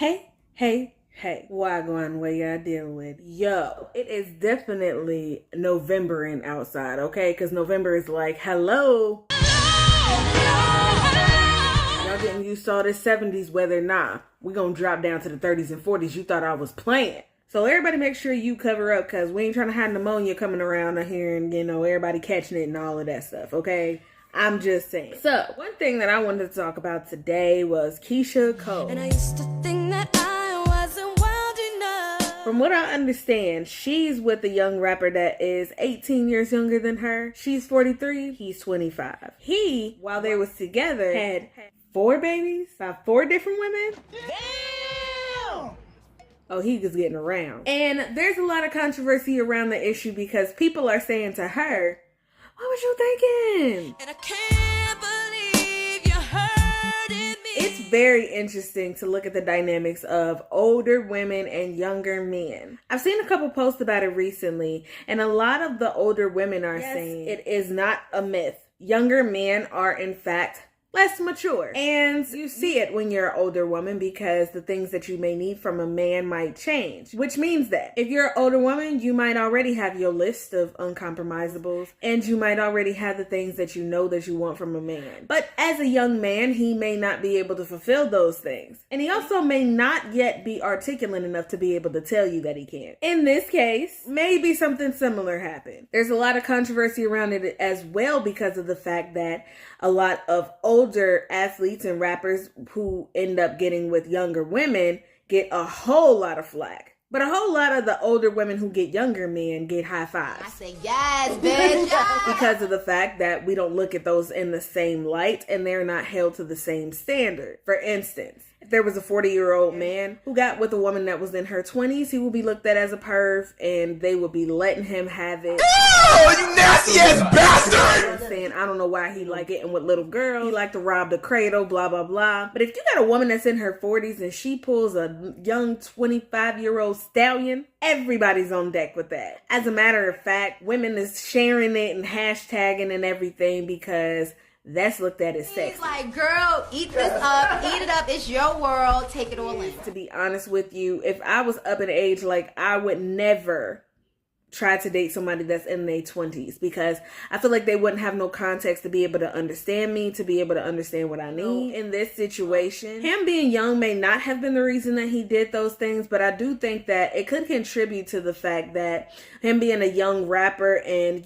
Hey, wagwan, what y'all dealing with? Yo, it is definitely November outside, okay? Because November is like, hello. Y'all getting used to all this 70s weather? Nah, we gonna drop down to the 30s and 40s. You thought I was playing. So everybody make sure you cover up because we ain't trying to have pneumonia coming around here and, everybody catching it and all of that stuff, okay? I'm just saying. So, one thing that I wanted to talk about today was Keyshia Cole. And I used to think that I wasn't wild enough. From what I understand, she's with a young rapper that is 18 years younger than her. She's 43, he's 25. He, while they was together, had 4 babies by 4 different women. Damn! Oh, he was getting around. And there's a lot of controversy around the issue because people are saying to her, what was you thinking? And I can't believe you hurting me. It's very interesting to look at the dynamics of older women and younger men. I've seen a couple posts about it recently, and a lot of the older women are saying it is not a myth. Younger men are, in fact, less mature. And you see it when you're an older woman because the things that you may need from a man might change. Which means that if you're an older woman, you might already have your list of uncompromisables and you might already have the things that you know that you want from a man. But as a young man, he may not be able to fulfill those things. And he also may not yet be articulate enough to be able to tell you that he can. In this case, maybe something similar happened. There's a lot of controversy around it as well because of the fact that a lot of older athletes and rappers who end up getting with younger women get a whole lot of flack. But a whole lot of the older women who get younger men get high fives. I say yes, bitch. Because of the fact that we don't look at those in the same light and they're not held to the same standard. For instance, if there was a 40-year-old man who got with a woman that was in her 20s, he would be looked at as a perv and they would be letting him have it. Oh, you nasty ass bastard! I'm saying, I don't know why he like getting with little girls. He like to rob the cradle, blah, blah, blah. But if you got a woman that's in her 40s and she pulls a young 25-year-old stallion, everybody's on deck with that. As a matter of fact, women is sharing it and hashtagging and everything because that's looked at as sex. Like, girl, eat this up, eat it up. It's your world. Take it all in. To be honest with you, if I was up in age, like, I would never try to date somebody that's in their 20s because I feel like they wouldn't have no context to be able to understand me, to be able to understand what I need in this situation. Him being young may not have been the reason that he did those things, but I do think that it could contribute to the fact that him being a young rapper and,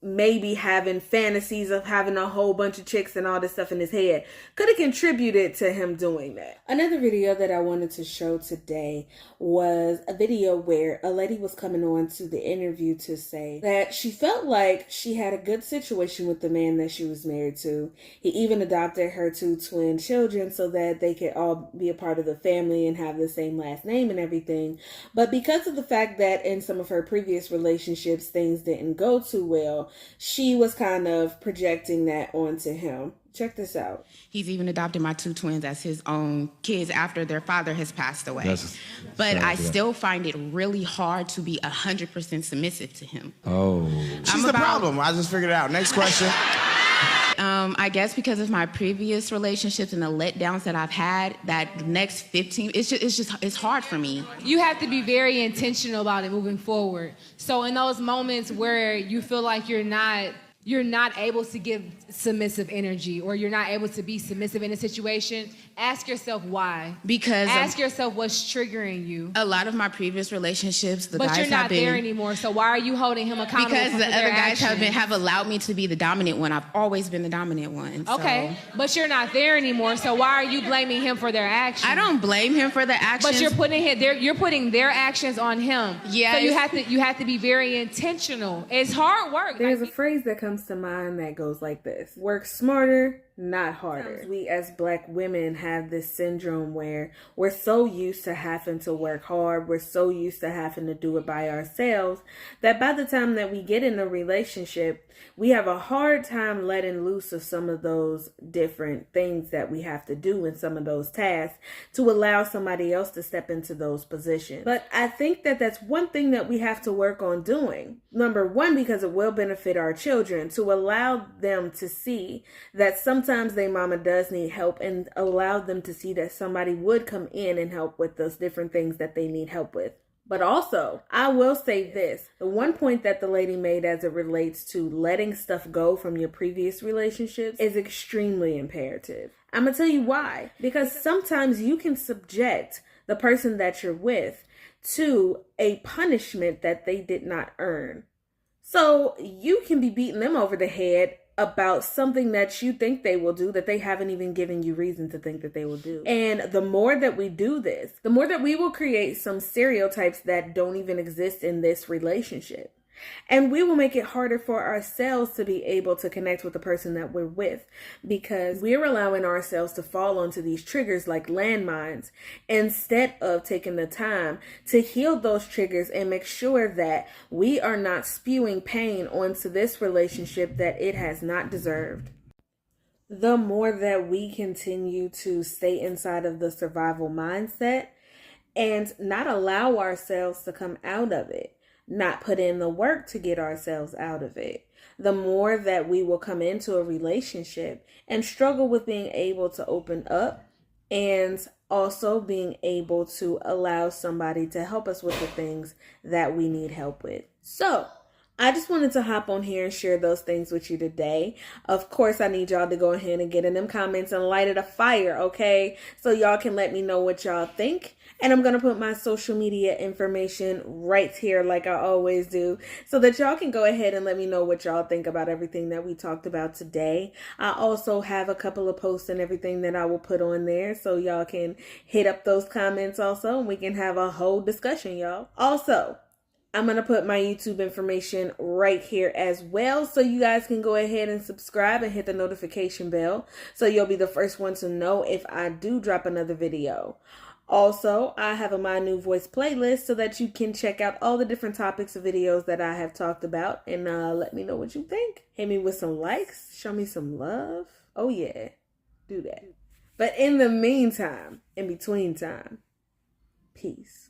maybe having fantasies of having a whole bunch of chicks and all this stuff in his head could have contributed to him doing that. Another video that I wanted to show today was a video where a lady was coming on to the interview to say that she felt like she had a good situation with the man that she was married to. He even adopted her 2 twin children so that they could all be a part of the family and have the same last name and everything. But because of the fact that in some of her previous relationships, things didn't go too well, she was kind of projecting that onto him. Check this out. He's even adopted my 2 twins as his own kids after their father has passed away. But I still find it really hard to be 100% submissive to him. Oh. She's the problem. I just figured it out. Next question. I guess because of my previous relationships and the letdowns that I've had, that next 15, it's hard for me. You have to be very intentional about it moving forward. So in those moments where you feel like you're not able to give submissive energy or you're not able to be submissive in a situation, ask yourself why. Because ask yourself what's triggering you. A lot of my previous relationships, but you're not there anymore, so why are you holding him accountable? Because for the other guys actions? have allowed me to be the dominant one. I've always been the dominant one. Okay, but you're not there anymore, so why are you blaming him for their actions? I don't blame him for the actions. But you're putting their actions on him. Yeah. So you have to be very intentional. It's hard work. There's a phrase that comes to mind that goes like this: work smarter, not harder. We as Black women have this syndrome where we're so used to having to work hard, we're so used to having to do it by ourselves, that by the time that we get in a relationship, we have a hard time letting loose of some of those different things that we have to do and some of those tasks to allow somebody else to step into those positions. But I think that that's one thing that we have to work on doing. Number one, because it will benefit our children, to allow them to see that sometimes sometimes their mama does need help, and allow them to see that somebody would come in and help with those different things that they need help with. But also, I will say this, the one point that the lady made as it relates to letting stuff go from your previous relationships is extremely imperative. I'm going to tell you why. Because sometimes you can subject the person that you're with to a punishment that they did not earn. So you can be beating them over the head about something that you think they will do that they haven't even given you reason to think that they will do. And the more that we do this, the more that we will create some stereotypes that don't even exist in this relationship. And we will make it harder for ourselves to be able to connect with the person that we're with, because we're allowing ourselves to fall onto these triggers like landmines instead of taking the time to heal those triggers and make sure that we are not spewing pain onto this relationship that it has not deserved. The more that we continue to stay inside of the survival mindset and not allow ourselves to come out of it, not put in the work to get ourselves out of it, the more that we will come into a relationship and struggle with being able to open up and also being able to allow somebody to help us with the things that we need help with. So I just wanted to hop on here and share those things with you today. Of course, I need y'all to go ahead and get in them comments and light it a fire, okay? So y'all can let me know what y'all think. And I'm going to put my social media information right here like I always do, so that y'all can go ahead and let me know what y'all think about everything that we talked about today. I also have a couple of posts and everything that I will put on there, so y'all can hit up those comments also, and we can have a whole discussion, y'all. Also, I'm going to put my YouTube information right here as well, so you guys can go ahead and subscribe and hit the notification bell so you'll be the first one to know if I do drop another video. Also, I have a My New Voice playlist so that you can check out all the different topics of videos that I have talked about, and let me know what you think. Hit me with some likes, show me some love. Oh yeah, do that. But in the meantime, in between time, peace.